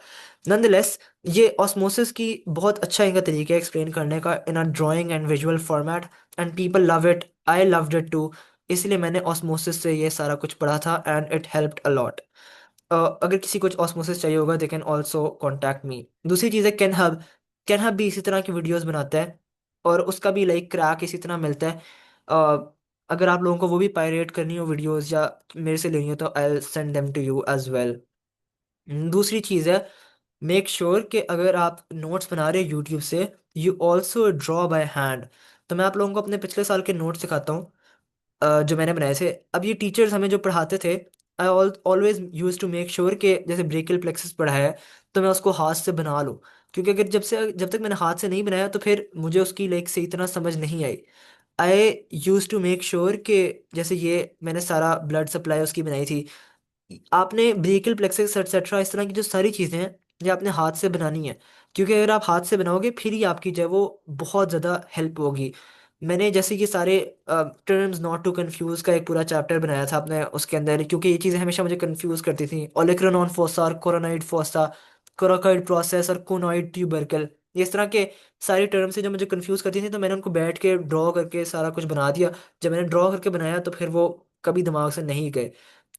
नंदलेस, ये ऑस्मोसिस की बहुत अच्छा इनका तरीका है एक्सप्लेन करने का in a drawing and visual format, and people love it, I loved it too. इसलिए मैंने ऑस्मोसिस से ये सारा कुछ पढ़ा था and it helped a lot. अगर किसी कुछ ऑस्मोसिस चाहिए होगा they can also contact me. दूसरी चीज़ है कैन हब। कैन हब भी इसी तरह की वीडियोस बनाता है, और उसका भी लाइक क्रैक इसी तरह मिलता है। अगर आप लोगों को वो भी पायरेट करनी हो वीडियोस या मेरे से लेनी हो तो I send them to you as well. दूसरी चीज़ है, मेक श्योर कि अगर आप नोट्स बना रहे हो यूट्यूब से, you also draw by hand. तो मैं आप लोगों को अपने पिछले साल के नोट्स दिखाता हूँ जो मैंने बनाए थे। अब ये टीचर्स हमें जो पढ़ाते थे, I always use to make sure कि जैसे ब्रेकियल प्लेक्सस पढ़ाया है तो मैं उसको हाथ से बना लूँ। क्योंकि अगर जब तक मैंने हाथ से नहीं बनाया तो फिर मुझे उसकी लाइक सही तरह समझ नहीं आई। आई यूज टू मेक श्योर कि जैसे ये मैंने सारा ब्लड सप्लाई उसकी बनाई थी। आपने ब्रेकियल प्लेक्सस एक्सेट्रा इस तरह की जो सारी चीज़ें हैं ये आपने हाथ से बनानी है। क्योंकि अगर आप हाथ से बनाओगे फिर ही आपकी जो है वो बहुत ज़्यादा हेल्प होगी। मैंने जैसे कि सारे टर्म्स नॉट टू कंफ्यूज का एक पूरा चैप्टर बनाया था अपने उसके अंदर, क्योंकि ये चीज़ें हमेशा मुझे कंफ्यूज करती थी। ओलिक्रोनॉन फोसा और कोरोनाइड फोसा, कोराकोइड प्रोसेस और कोनोइड ट्यूबरकल, ये इस तरह के सारी टर्म्स हैं जो मुझे कंफ्यूज करती थी। तो मैंने उनको बैठ के ड्रॉ करके सारा कुछ बना दिया। जब मैंने ड्रॉ करके बनाया तो फिर वो कभी दिमाग से नहीं गए।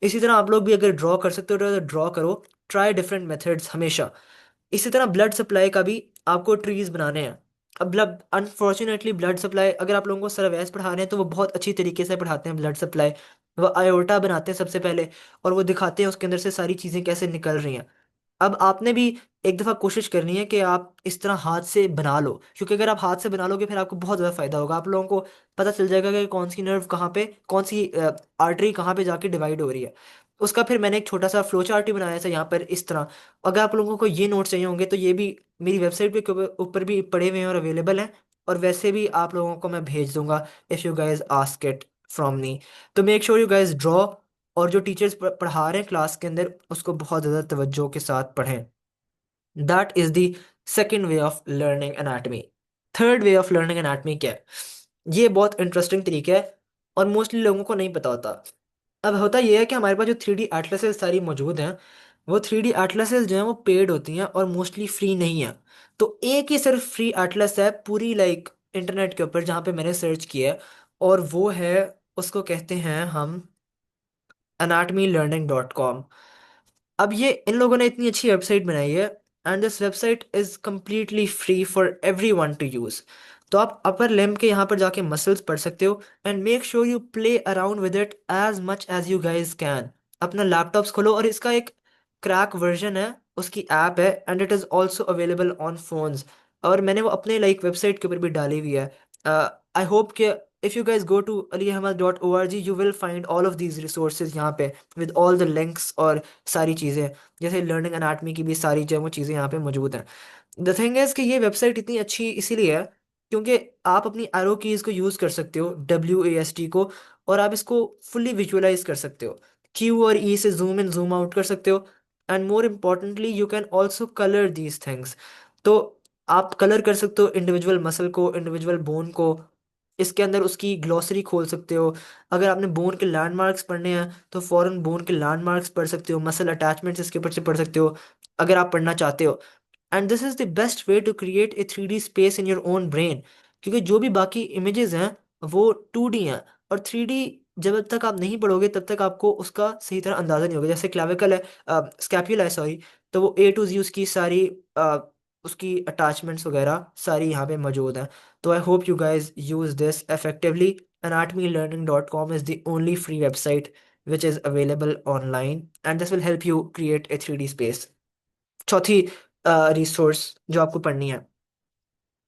इसी तरह आप लोग भी अगर ड्रॉ कर सकते हो तो ड्रॉ करो। ट्राई डिफरेंट मेथड्स हमेशा। इसी तरह ब्लड सप्लाई का भी आपको ट्रीज बनाने हैं। अब ब्लड अनफॉर्चुनेटली ब्लड सप्लाई अगर आप लोगों को सरवैस पढ़ा रहे हैं तो वो बहुत अच्छी तरीके से पढ़ाते हैं ब्लड सप्लाई। वो आयोटा बनाते हैं सबसे पहले, और वो दिखाते हैं उसके अंदर से सारी चीज़ें कैसे निकल रही हैं। अब आपने भी एक दफ़ा कोशिश करनी है कि आप इस तरह हाथ से बना लो, क्योंकि अगर आप हाथ से बना लोगे फिर आपको बहुत ज़्यादा फायदा होगा। आप लोगों को पता चल जाएगा कि कौन सी नर्व कहाँ पे, कौन सी आर्टरी कहाँ पे जाके डिवाइड हो रही है। उसका फिर मैंने एक छोटा सा फ्लो चार्ट ही बनाया था यहाँ पर इस तरह। अगर आप लोगों को ये नोट्स चाहिए होंगे तो ये भी मेरी वेबसाइट पे के ऊपर भी पड़े हुए हैं और अवेलेबल हैं। और वैसे भी आप लोगों को मैं भेज दूंगा if you guys ask it from me. तो make sure you guys draw, और जो टीचर्स पढ़ा रहे हैं क्लास के अंदर उसको बहुत ज़्यादा तवज्जो के साथ पढ़ें। That is the second way of learning anatomy. Third way of learning anatomy क्या है? ये बहुत इंटरेस्टिंग तरीका है और मोस्टली लोगों को नहीं पता होता। अब होता यह है कि हमारे पास जो 3D एटलसेस सारी मौजूद हैं, वो 3D एटलसेस जो हैं वो पेड होती हैं और मोस्टली फ्री नहीं है। तो एक ही सिर्फ फ्री एटलस है पूरी लाइक इंटरनेट के ऊपर जहाँ पे मैंने सर्च किया है, और वो है, उसको कहते हैं हम anatomy learning.com। अब ये इन लोगों ने इतनी अच्छी वेबसाइट बनाई है, and this website is completely free for every one two use. तो आप अपर लिम्ब के यहाँ पर जाके मसल्स पढ़ सकते हो, and make sure you play around with it as much as you guys can. अपना लैपटॉप्स खोलो, और इसका एक क्रैक वर्जन है, उसकी ऐप है, and it is also available on phones. और मैंने वो अपने लाइक वेबसाइट के ऊपर भी डाली हुई है। आई होप कि if you guys go to aliahmad.org you will find all of these resources यहाँ पे विद ऑल द लिंक्स और सारी चीज़ें, जैसे लर्निंग एनाटमी की भी सारी जो है वो चीज़ें यहाँ पे मौजूद हैं। द थिंग इज़ कि ये वेबसाइट इतनी अच्छी इसीलिए है क्योंकि आप अपनी एरो कीज़ को यूज़ कर सकते हो, WASD को, और आप इसको फुल्ली विजुअलाइज कर सकते हो। Q और E से जूम इन जूम आउट कर सकते हो, and more importantly you can also colour these things. तो आप कलर कर सकते हो इंडिविजुअल मसल को, इंडिविजुअल बोन को। इसके अंदर उसकी ग्लॉसरी खोल सकते हो। अगर आपने बोन के लैंडमार्क्स पढ़ने हैं तो फॉरेन बोन के लैंडमार्क्स पढ़ सकते हो, मसल अटैचमेंट्स इसके ऊपर से पढ़ सकते हो अगर आप पढ़ना चाहते हो। And this is the best way to create a 3D space in your own brain. क्योंकि जो भी बाकी इमेजेस हैं वो 2D हैं, और 3D जब तक आप नहीं पढ़ोगे तब तक आपको उसका सही तरह अंदाजा नहीं होगा। जैसे क्लाविकल है, स्कैप्यूला है सॉरी, तो वो A to Z उसकी सारी उसकी अटैचमेंट्स वगैरह सारी यहाँ पे मौजूद हैं। तो I hope you guys use this effectively. anatomy learning.com is the only free website which is available online, and this will help you create a 3D space। चौथी रिसोर्स जो आपको पढ़नी है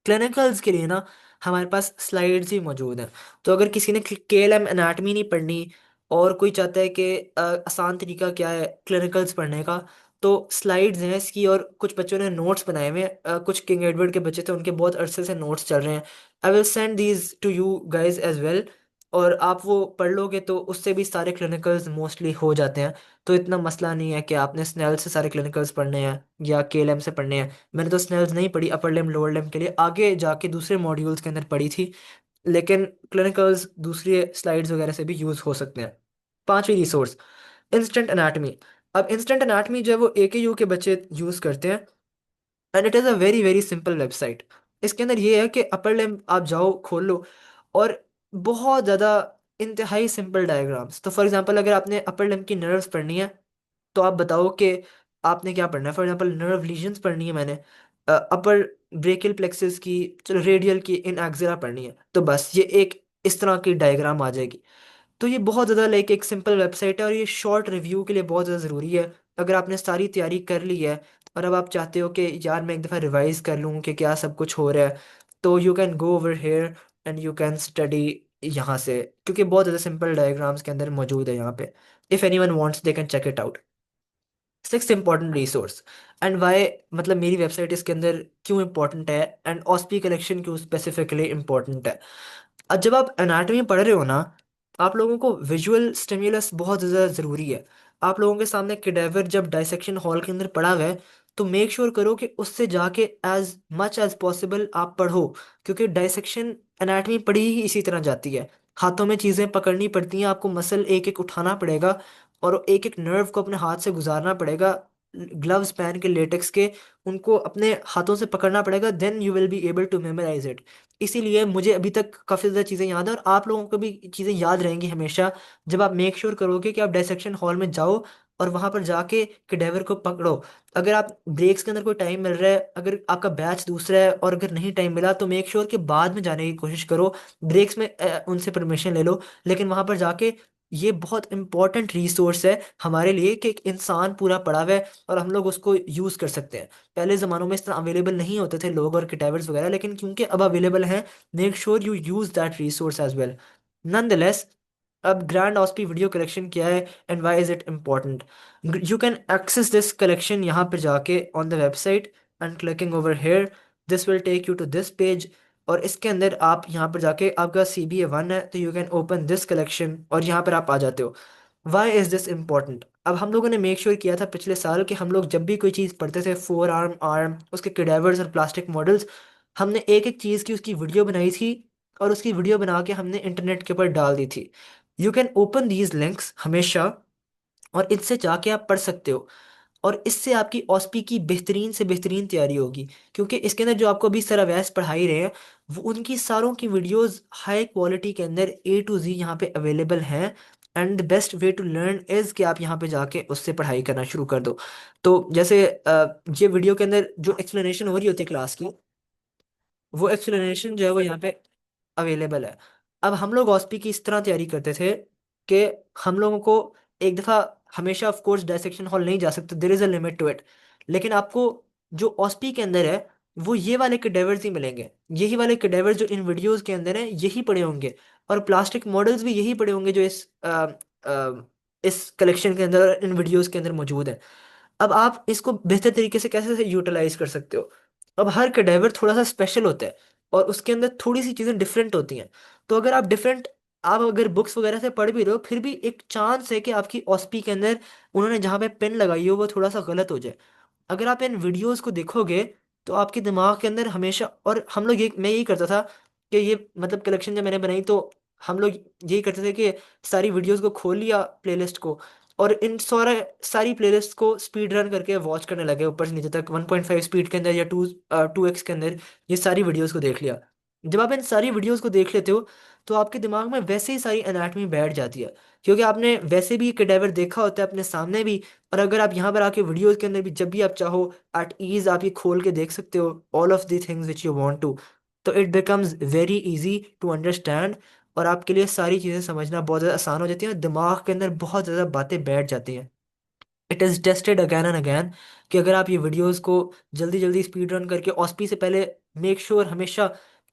क्लिनिकल्स के लिए ना, हमारे पास स्लाइड्स ही मौजूद हैं। तो अगर किसी ने KLM एनाटमी नहीं पढ़नी और कोई चाहता है कि आसान तरीका क्या है क्लिनिकल्स पढ़ने का, तो स्लाइड्स हैं इसकी, और कुछ बच्चों ने नोट्स बनाए हुए हैं। कुछ किंग एडवर्ड के बच्चे थे, उनके बहुत अरसे से नोट्स चल रहे हैं। I will send these to you guys as well, और आप वो पढ़ लोगे तो उससे भी सारे क्लिनिकल्स मोस्टली हो जाते हैं। तो इतना मसला नहीं है कि आपने स्नेल से सारे क्लिनिकल्स पढ़ने हैं या KLM से पढ़ने हैं। मैंने तो स्नेल्स नहीं पढ़ी, अपर लिम लोअर लिम के लिए आगे जाके दूसरे मॉड्यूल्स के अंदर पढ़ी थी। लेकिन क्लिनिकल्स दूसरी स्लाइड्स वगैरह से भी यूज़ हो सकते हैं। पांचवी रिसोर्स, इंस्टेंट एनाटमी। अब इंस्टेंट एनाटमी जो है वो AKU के बच्चे यूज करते हैं, and it is a very very simple website. इसके अंदर ये है कि अपर लिम्ब आप जाओ खोल लो, और बहुत ज़्यादा इंतहाई सिंपल डायग्राम्स। तो फॉर एग्जांपल अगर आपने अपर लिम्ब की नर्व्स पढ़नी है, तो आप बताओ कि आपने क्या पढ़ना है। फॉर एग्जांपल नर्व लीजन्स पढ़नी है मैंने, अपर ब्रेकियल प्लेक्सस की, चलो रेडियल की, इन एक्सिला पढ़नी है, तो बस ये एक इस तरह की डायग्राम आ जाएगी। तो ये बहुत ज़्यादा लाइक एक सिंपल वेबसाइट है, और ये शॉर्ट रिव्यू के लिए बहुत ज़्यादा ज़रूरी है। अगर आपने सारी तैयारी कर ली है, और अब आप चाहते हो कि यार मैं एक दफ़ा रिवाइज कर लूँ कि क्या सब कुछ हो रहा है, तो you can go over here and you can study यहाँ से, क्योंकि बहुत ज़्यादा सिंपल डायग्राम्स के अंदर मौजूद है यहाँ पे। If any one wants they can check it out. Six important resource and why, मतलब मेरी वेबसाइट इसके अंदर क्यों इंपॉर्टेंट है, एंड ऑस्पी कलेक्शन क्यों स्पेसिफिकली इंपॉर्टेंट है। जब आप एनाटॉमी पढ़ रहे हो ना, आप लोगों को विजुअल स्टिम्युलस बहुत ज़्यादा ज़रूरी है। आप लोगों के सामने कैडेवर जब डाइसेक्शन हॉल के अंदर पड़ा हुआ है, तो मेक श्योर करो कि उससे जाके एज मच एज पॉसिबल आप पढ़ो, क्योंकि डाइसेक्शन एनाटॉमी पढ़ी ही इसी तरह जाती है। हाथों में चीज़ें पकड़नी पड़ती हैं, आपको मसल एक एक उठाना पड़ेगा, और एक एक नर्व को अपने हाथ से गुजारना पड़ेगा, ग्लव्स पहन के लेटेक्स के, उनको अपने हाथों से पकड़ना पड़ेगा, then you will be able to memorize it. इसीलिए मुझे अभी तक काफ़ी ज़्यादा चीज़ें याद है, और आप लोगों को भी चीज़ें याद रहेंगी हमेशा, जब आप मेक श्योर करोगे कि आप डायसेक्शन हॉल में जाओ और वहाँ पर जाके कैडेवर को पकड़ो। अगर आप ब्रेक्स के अंदर कोई टाइम मिल रहा है, अगर आपका बैच दूसरा है, और अगर नहीं टाइम मिला, तो मेक श्योर कि बाद में जाने की कोशिश करो। ब्रेक्स में उनसे परमिशन ले लो, लेकिन वहाँ पर जाके, ये बहुत इंपॉर्टेंट रिसोर्स है हमारे लिए कि एक इंसान पूरा पड़ा हुआ है और हम लोग उसको यूज़ कर सकते हैं। पहले ज़मानों में इस तरह अवेलेबल नहीं होते थे लोग और किटावर्स वगैरह, लेकिन क्योंकि अब अवेलेबल हैं, make sure you use that resource as well. Nonetheless, अब ग्रैंड ऑस्पी वीडियो कलेक्शन क्या है and why is it important? You can access this collection यहाँ पर जाके on the website, and clicking over here, this will take you to this page. और इसके अंदर आप यहाँ पर जाके, आपका CBA 1 है, तो you can open this collection, और यहाँ पर आप आ जाते हो। Why is this important? अब हम लोगों ने मेक श्योर किया था पिछले साल कि हम लोग जब भी कोई चीज़ पढ़ते थे, फोर आर्म, आर्म, उसके कैडेवर्स और प्लास्टिक मॉडल्स, हमने एक एक चीज़ की उसकी वीडियो बनाई थी, और उसकी वीडियो बना के हमने इंटरनेट के ऊपर डाल दी थी। You can open these links हमेशा, और इनसे जाके आप पढ़ सकते हो, और इससे आपकी ऑस्पी की बेहतरीन से बेहतरीन तैयारी होगी। क्योंकि इसके अंदर जो आपको अभी सर अवैस पढ़ा ही रहे हैं, वो उनकी सारों की वीडियोस हाई क्वालिटी के अंदर A to Z यहाँ पे अवेलेबल हैं। And the best way to learn is कि आप यहाँ पे जाके उससे पढ़ाई करना शुरू कर दो। तो जैसे ये वीडियो के अंदर जो एक्सप्लेनेशन हो रही होती है क्लास की, वो एक्सप्लेनेशन जो है वो यहाँ पे अवेलेबल है। अब हम लोग ऑस्पी की इस तरह तैयारी करते थे कि हम लोगों को एक दफ़ा, हमेशा ऑफ कोर्स डायसेक्शन हॉल नहीं जा सकते, there is a limit to it, लेकिन आपको जो ऑस्पी के अंदर है, वो ये वाले कैडेवर्स ही मिलेंगे। यही वाले कैडेवर्स जो इन वीडियोस के अंदर हैं, यही पड़े होंगे, और प्लास्टिक मॉडल्स भी यही पड़े होंगे जो इस कलेक्शन के अंदर, इन वीडियोस के अंदर मौजूद है। अब आप इसको बेहतर तरीके से कैसे यूटिलाइज कर सकते हो? अब हर कैडेवर थोड़ा सा स्पेशल होता है, और उसके अंदर थोड़ी सी चीज़ें डिफरेंट होती हैं। तो अगर आप डिफरेंट, आप अगर बुक्स वगैरह से पढ़ भी रहे हो, फिर भी एक चांस है कि आपकी ऑस्पी के अंदर उन्होंने जहाँ पे पेन लगाई हो वो थोड़ा सा गलत हो जाए। अगर आप इन वीडियोस को देखोगे, तो आपके दिमाग के अंदर हमेशा, और हम लोग, ये मैं यही करता था कि ये मतलब कलेक्शन जब मैंने बनाई, तो हम लोग यही करते थे कि सारी वीडियोस को खोल लिया, प्लेलिस्ट को, और इन सारी प्लेलिस्ट को स्पीड रन करके वॉच करने लगे, ऊपर से नीचे तक 1.5 स्पीड के अंदर, या 2x के अंदर, ये सारी वीडियोस को देख लिया। जब आप इन सारी वीडियोस को देख लेते हो, तो आपके दिमाग में वैसे ही सारी एनाटमी बैठ जाती है, क्योंकि आपने वैसे भी कैडेवर देखा होता है अपने सामने भी। और अगर आप यहाँ पर आके वीडियोस के अंदर भी जब भी आप चाहो, एट ईज आप ये खोल के देख सकते हो all of the things which you want to. तो it becomes very easy to understand, और आपके लिए सारी चीज़ें समझना बहुत ज़्यादा आसान हो जाती हैं, और दिमाग के अंदर बहुत ज़्यादा बातें बैठ जाती हैं। It is tested again and again कि अगर आप ये वीडियोस को जल्दी जल्दी स्पीड रन करके, ऑस्पी से पहले मेक श्योर हमेशा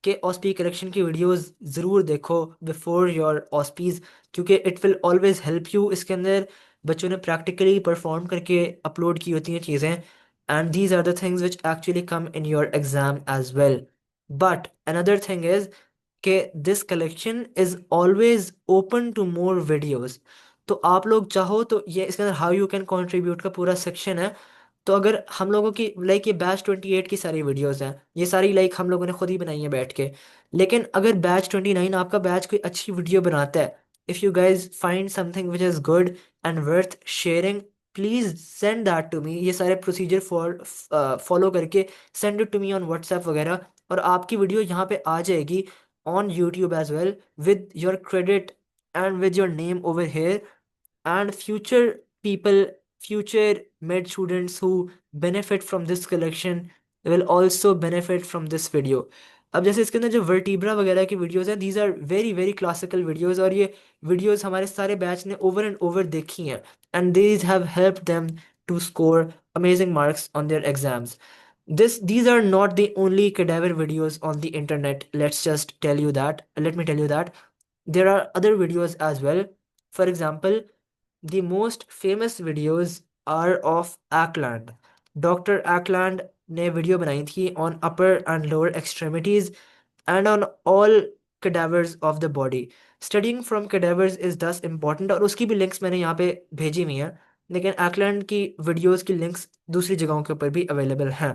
कि ऑस्पी करेक्शन की वीडियोस ज़रूर देखो बिफोर योर ऑस्पीज, क्योंकि it will always help you. इसके अंदर बच्चों ने प्रैक्टिकली परफॉर्म करके अपलोड की होती हैं चीज़ें, and these are the things which actually come in your exam as well. But another thing is कि this collection is always open to more videos. तो आप लोग चाहो तो ये इसके अंदर हाउ यू कैन कंट्रीब्यूट का पूरा सेक्शन है। तो अगर हम लोगों की लाइक, ये बैच 28 की सारी वीडियोस हैं, ये सारी लाइक हम लोगों ने खुद ही बनाई है बैठ के। लेकिन अगर बैच 29, आपका बैच कोई अच्छी वीडियो बनाता है, If you guys find something which is good and worth sharing, please send that to me. ये सारे प्रोसीजर फॉलो करके send it to me on WhatsApp वगैरह, और आपकी वीडियो यहाँ पे आ जाएगी on YouTube as well, with your credit and with your name over here, and people, future med students who benefit from this collection will also benefit from this video। अब जैसे इसके अंदर जो वर्टिब्रा वगैरह की वीडियोस हैं, these are very very classical videos, और ये वीडियोस हमारे सारे बैच ने ओवर एंड ओवर देखी हैं, and these have help them to score amazing marks on their exams. These are not the only cadaver videos on the internet. Let me tell you that there are other videos as well. For example, the most famous videos are of Ackland। Doctor Ackland ने video बनाई थी on upper and lower extremities and on all cadavers of the body। Studying from cadavers is thus important, और उसकी भी links मैंने यहाँ पे भेजी हुई हैं, लेकिन Ackland की वीडियोस की लिंक्स दूसरी जगहों के ऊपर भी अवेलेबल हैं।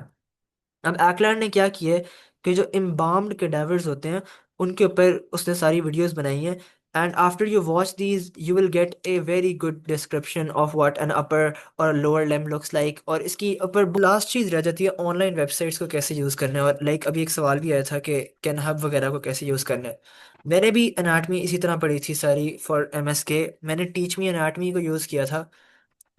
अब एक्लैंड ने क्या किया है कि जो एम्बाम्ड कैडावर्स होते हैं उनके ऊपर उसने सारी वीडियोस बनाई हैं, and after you watch these you will get a very good description of what an upper और लोअर लिम्ब लुक्स लाइक। और इसकी ऊपर लास्ट चीज़ रह जाती है ऑनलाइन वेबसाइट्स को कैसे यूज़ करना है, और लाइक अभी एक सवाल भी आया था कि कैन हब वगैरह को कैसे यूज़ करना है। मैंने भी एनाटमी इसी तरह पढ़ी थी सारी फॉर एमएसके। मैंने टीच मी एनाटमी को यूज़ किया था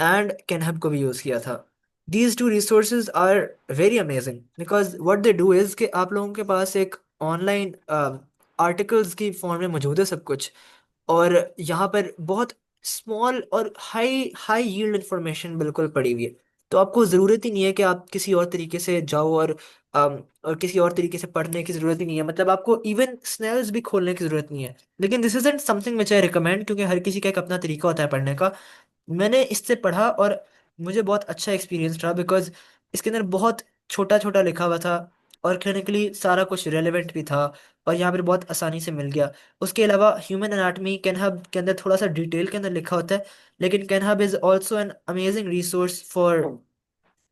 एंड कैनहब को भी यूज़ किया था। These two resources are very amazing because what they do is कि आप लोगों के पास एक ऑनलाइन आर्टिकल्स की फॉर्म में मौजूद है सब कुछ, और यहाँ पर बहुत स्मॉल और हाई हाई यील्ड इंफॉर्मेशन बिल्कुल पड़ी हुई है। तो आपको ज़रूरत ही नहीं है कि आप किसी और तरीके से जाओ, और किसी और तरीके से पढ़ने की ज़रूरत ही नहीं है, मतलब आपको इवन स्नेल्स भी खोलने की ज़रूरत नहीं है। लेकिन this is something which I recommend, क्योंकि हर किसी का एक अपना तरीका होता है पढ़ने का। मैंने इससे पढ़ा और मुझे बहुत अच्छा एक्सपीरियंस रहा, बिकॉज इसके अंदर बहुत छोटा छोटा लिखा हुआ था, और क्लिनिकली सारा कुछ रेलेवेंट भी था, और यहाँ पर बहुत आसानी से मिल गया। उसके अलावा ह्यूमन एनाटमी कैनहब के अंदर थोड़ा सा डिटेल के अंदर लिखा होता है, लेकिन Kenhub is also an amazing resource for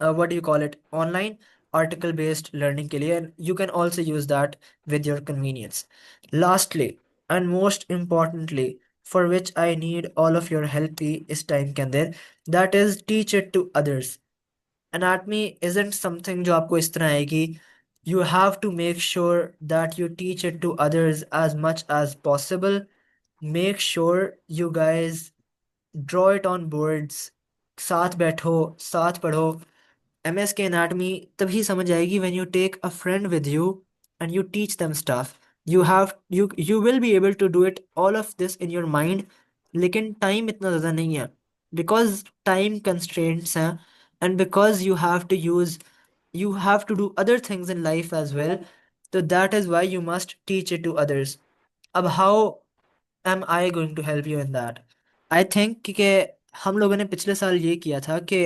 what do you call it, online article based learning के लिए, and you can also use that with your convenience। Lastly and most importantly, for which I need all of your help भी इस time के अंदर, that is teach it to others। Anatomy isn't something जो आपको इस तरह आएगी। You have to make sure that you teach it to others as much as possible। Make sure you guys draw it on boards, साथ बैठो, साथ पढ़ो। MS के एनाटमी तभी समझ आएगी when you take a friend with you and you teach them stuff. You will be able to do it all of this in your mind, लेकिन time इतना ज़्यादा नहीं है, बिकॉज टाइम कंस्ट्रेंट्स हैं, and because you have to do other things in life as well. तो that is why you must teach it to others. अब how am I going to help you in that? I think कि हम लोगों ने पिछले साल ये किया था कि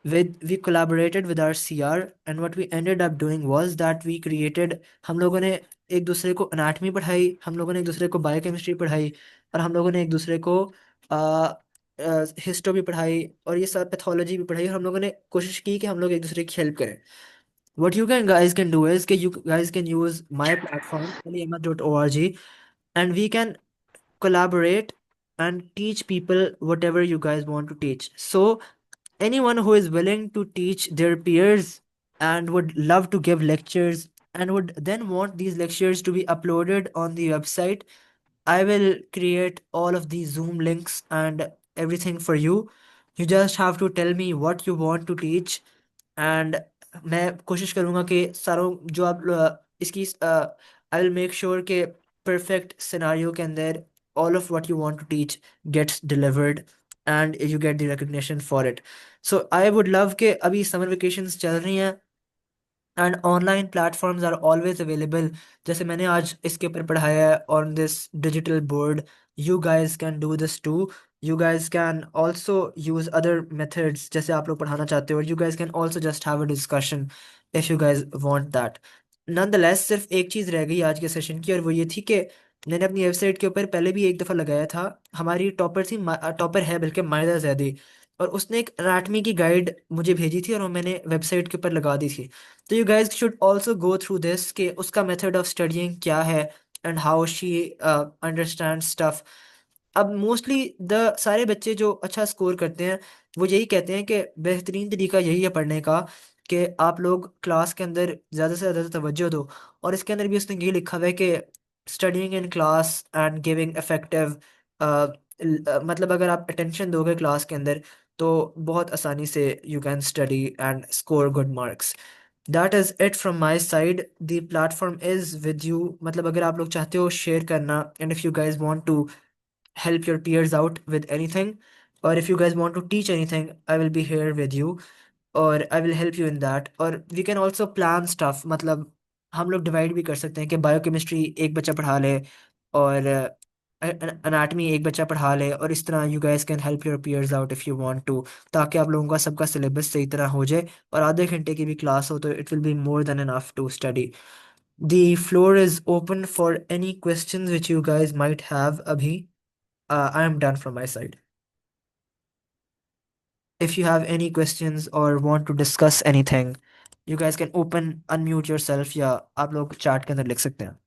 we collaborated with our CR, and what we ended up doing was that we created, हम लोगों ने एक दूसरे को anatomy पढ़ाई, हम लोगों ने एक दूसरे को बायोकेमिस्ट्री पढ़ाई, और हम लोगों ने एक दूसरे को हिस्टो भी पढ़ाई, और ये सब पैथोलॉजी भी पढ़ाई, और हम लोगों ने कोशिश की कि हम लोग एक दूसरे की हेल्प करें। What you can guys can do is कि you guys can use my platform aliamad.org, and we can collaborate and teach people whatever you guys want to teach. So, anyone who is willing to teach their peers and would love to give lectures and would then want these lectures to be uploaded on the website, I will create all of these Zoom links and everything for you. You just have to tell me what you want to teach, and मैं कोशिश करूँगा कि सारों जो आप इसकी I will make sure कि perfect scenario के अंदर all of what you want to teach gets delivered and you get the recognition for it। So I would love कि अभी समर वेकेशंस चल रही हैं and online platforms are always available. जैसे मैंने आज इसके ऊपर पढ़ाया है on this digital board, you guys can do this too. You guys can also use other methods जैसे आप लोग पढ़ाना चाहते हो, और you guys can also just have a discussion if you guys want that. Nonetheless सिर्फ एक चीज़ रह गई आज के सेशन की, और वो ये थी कि मैंने अपनी वेबसाइट के ऊपर पहले भी एक दफ़ा लगाया था। हमारी टॉपर थी, टॉपर है बल्कि मायदा जैदी, और उसने एक एनाटमी की गाइड मुझे भेजी थी और वो मैंने वेबसाइट के ऊपर लगा दी थी। तो you guys should also go through this कि उसका मेथड ऑफ स्टडिंग क्या है and how she understand stuff. अब मोस्टली द सारे बच्चे जो अच्छा स्कोर करते हैं वो यही कहते हैं कि बेहतरीन तरीका यही है पढ़ने का कि आप लोग क्लास के अंदर ज़्यादा से ज़्यादा तवज्जो दो। और इसके अंदर भी उसने ये लिखा हुआ है कि studying in class and giving effective, मतलब अगर आप अटेंशन दोगे क्लास के अंदर तो बहुत आसानी से you can study and score good marks. That is it from my side, the platform is with you. मतलब अगर आप लोग चाहते हो शेयर करना, and if you guys want to help your peers out with anything, or if you guys want to teach anything, I will be here with you, और I will help you in that। और we can also plan stuff, मतलब हम लोग divide भी कर सकते हैं कि बायोकेमिस्ट्री एक बच्चा पढ़ा ले और अनाटमी एक बच्चा पढ़ा ले, और इस तरह you guys can help your peers out if you want to, ताकि आप लोगों का सबका सिलेबस सही तरह हो जाए और आधे घंटे की भी क्लास हो तो it will be more than enough to study. The floor is open for any questions which you guys might have अभी। I am done from my side. If you have any questions or want to discuss anything, you guys can unmute yourself या आप लोग chat के अंदर लिख सकते हैं।